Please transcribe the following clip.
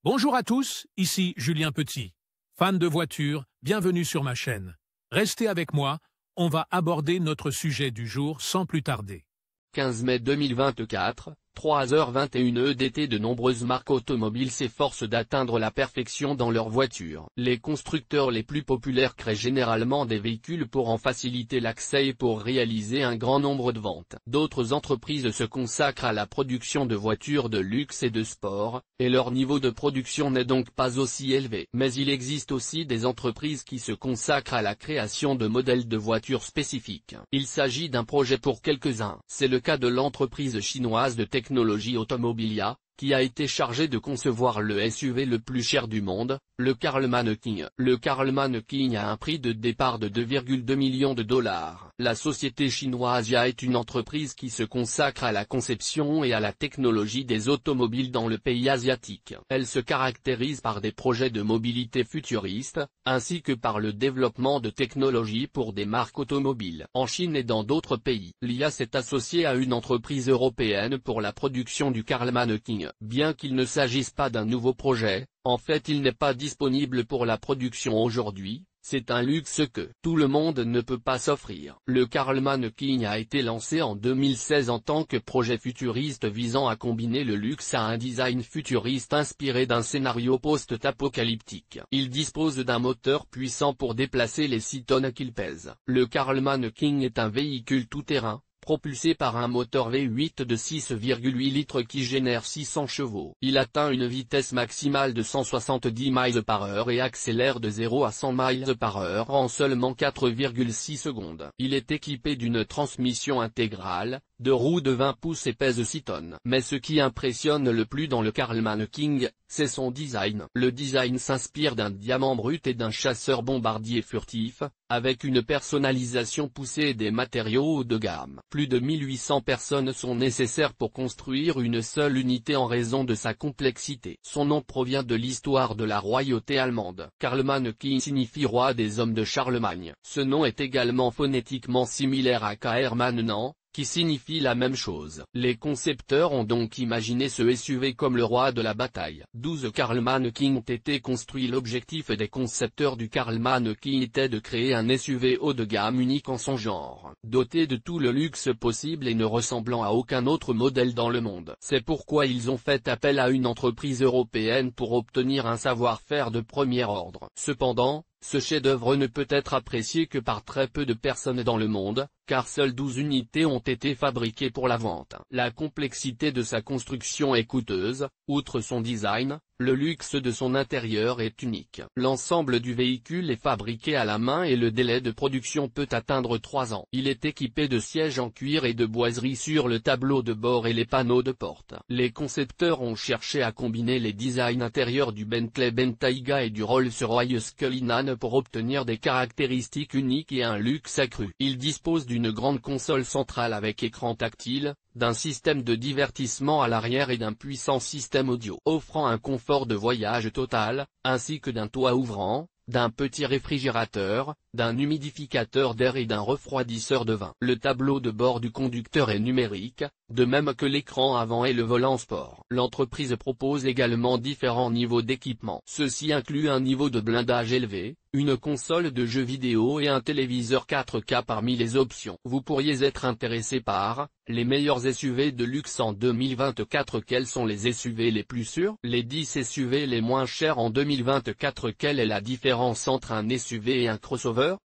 Bonjour à tous, ici Julien Petit. Fan de voitures, bienvenue sur ma chaîne. Restez avec moi, on va aborder notre sujet du jour sans plus tarder. 15 mai 2024, 3h21 d'été. De nombreuses marques automobiles s'efforcent d'atteindre la perfection dans leurs voitures. Les constructeurs les plus populaires créent généralement des véhicules pour en faciliter l'accès et pour réaliser un grand nombre de ventes. D'autres entreprises se consacrent à la production de voitures de luxe et de sport, et leur niveau de production n'est donc pas aussi élevé. Mais il existe aussi des entreprises qui se consacrent à la création de modèles de voitures spécifiques. Il s'agit d'un projet pour quelques-uns. C'est le cas de l'entreprise chinoise de technologie Automobilia, qui a été chargée de concevoir le SUV le plus cher du monde, le Karlmann King. Le Karlmann King a un prix de départ de 2,2 millions de dollars. La société chinoise YA est une entreprise qui se consacre à la conception et à la technologie des automobiles dans le pays asiatique. Elle se caractérise par des projets de mobilité futuristes, ainsi que par le développement de technologies pour des marques automobiles. En Chine et dans d'autres pays, l'IA s'est associée à une entreprise européenne pour la production du Karlmann King. Bien qu'il ne s'agisse pas d'un nouveau projet, en fait il n'est pas disponible pour la production aujourd'hui, c'est un luxe que tout le monde ne peut pas s'offrir. Le Karlmann King a été lancé en 2016 en tant que projet futuriste visant à combiner le luxe à un design futuriste inspiré d'un scénario post-apocalyptique. Il dispose d'un moteur puissant pour déplacer les 6 tonnes qu'il pèse. Le Karlmann King est un véhicule tout-terrain, propulsé par un moteur V8 de 6,8 litres qui génère 600 chevaux. Il atteint une vitesse maximale de 170 miles par heure et accélère de 0 à 100 miles par heure en seulement 4,6 secondes. Il est équipé d'une transmission intégrale, de roues de 20 pouces et pèse 6 tonnes. Mais ce qui impressionne le plus dans le Karlmann King, c'est son design. Le design s'inspire d'un diamant brut et d'un chasseur bombardier furtif, avec une personnalisation poussée et des matériaux haut de gamme. Plus de 1800 personnes sont nécessaires pour construire une seule unité en raison de sa complexité. Son nom provient de l'histoire de la royauté allemande. Karlmann King signifie roi des hommes de Charlemagne. Ce nom est également phonétiquement similaire à Karlmannen, qui signifie la même chose. Les concepteurs ont donc imaginé ce SUV comme le roi de la bataille. 12 Karlmann King ont été construits. L'objectif des concepteurs du Karlmann King était de créer un SUV haut de gamme unique en son genre, doté de tout le luxe possible et ne ressemblant à aucun autre modèle dans le monde. C'est pourquoi ils ont fait appel à une entreprise européenne pour obtenir un savoir-faire de premier ordre. Cependant, ce chef-d'œuvre ne peut être apprécié que par très peu de personnes dans le monde, car seules 12 unités ont été fabriquées pour la vente. La complexité de sa construction est coûteuse, outre son design, le luxe de son intérieur est unique. L'ensemble du véhicule est fabriqué à la main et le délai de production peut atteindre 3 ans. Il est équipé de sièges en cuir et de boiseries sur le tableau de bord et les panneaux de porte. Les concepteurs ont cherché à combiner les designs intérieurs du Bentley Bentayga et du Rolls-Royce Cullinan pour obtenir des caractéristiques uniques et un luxe accru. Il dispose d'une grande console centrale avec écran tactile, d'un système de divertissement à l'arrière et d'un puissant système audio offrant un confort de voyage total, ainsi que d'un toit ouvrant, d'un petit réfrigérateur, d'un humidificateur d'air et d'un refroidisseur de vin. Le tableau de bord du conducteur est numérique, de même que l'écran avant et le volant sport. L'entreprise propose également différents niveaux d'équipement. Ceci inclut un niveau de blindage élevé, une console de jeux vidéo et un téléviseur 4K parmi les options. Vous pourriez être intéressé par les meilleurs SUV de luxe en 2024. Quels sont les SUV les plus sûrs? Les 10 SUV les moins chers en 2024. Quelle est la différence entre un SUV et un crossover?